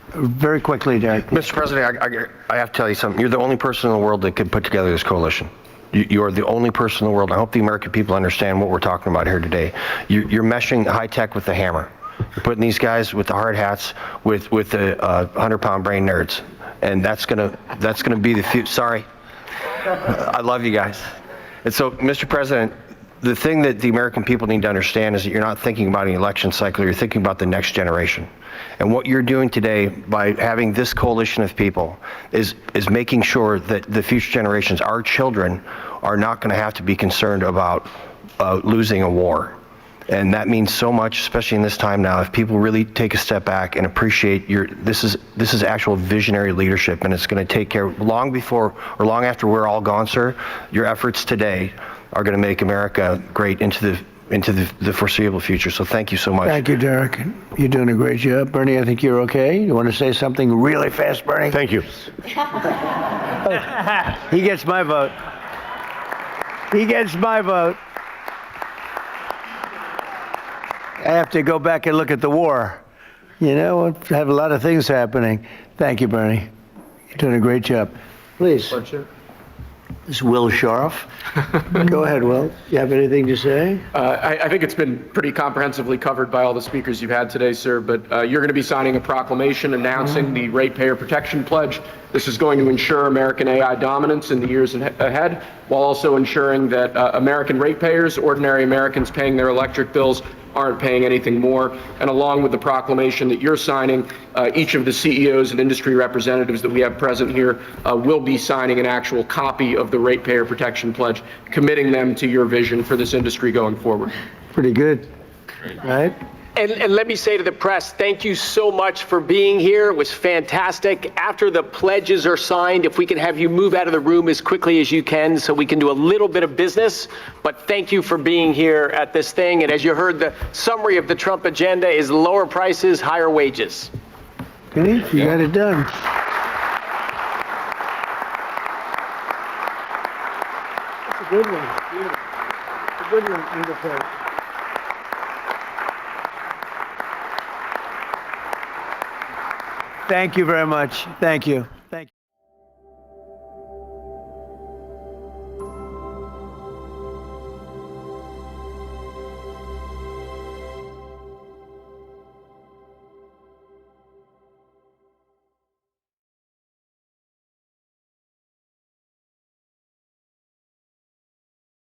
Very quickly, Derek. Mr. President, I have to tell you something. You're the only person in the world that could put together this coalition. You are the only person in the world. I hope the American people understand what we're talking about here today. You're meshing high tech with the hammer. You're putting these guys with the hard hats with the 100-pound brain nerds, and that's gonna be the future. Sorry, I love you guys. And so, Mr. President, the thing that the American people need to understand is that you're not thinking about an election cycle. You're thinking about the next generation. And what you're doing today by having this coalition of people is making sure that the future generations, our children, are not going to have to be concerned about losing a war. And that means so much, especially in this time now. If people really take a step back and appreciate this is actual visionary leadership, and it's going to take care long before or long after we're all gone, sir. Your efforts today are going to make America great into the foreseeable future. So thank you so much. Thank you, Derek. You're doing a great job. Bernie, I think you're okay. You want to say something really fast, Bernie? Thank you. He gets my vote. He gets my vote. I have to go back and look at the war. You know, I have a lot of things happening. Thank you, Bernie. You're doing a great job. Please. is Will Scharf. Go ahead, Will. You have anything to say? I think it's been pretty comprehensively covered by all the speakers you've had today, sir, but you're going to be signing a proclamation announcing the Ratepayer Protection Pledge. This is going to ensure American AI dominance in the years ahead, while also ensuring that American ratepayers, ordinary Americans paying their electric bills, aren't paying anything more. And along with the proclamation that you're signing, each of the CEOs and industry representatives that we have present here will be signing an actual copy of the Ratepayer Protection Pledge, committing them to your vision for this industry going forward. Pretty good, right? And let me say to the press, thank you so much for being here. It was fantastic. After the pledges are signed, if we can have you move out of the room as quickly as you can so we can do a little bit of business. But thank you for being here at this thing. And as you heard, the summary of the Trump agenda is lower prices, higher wages. Okay, you got it done. That's a good one. It's a good one, Engelfeld. Thank you very much. Thank you.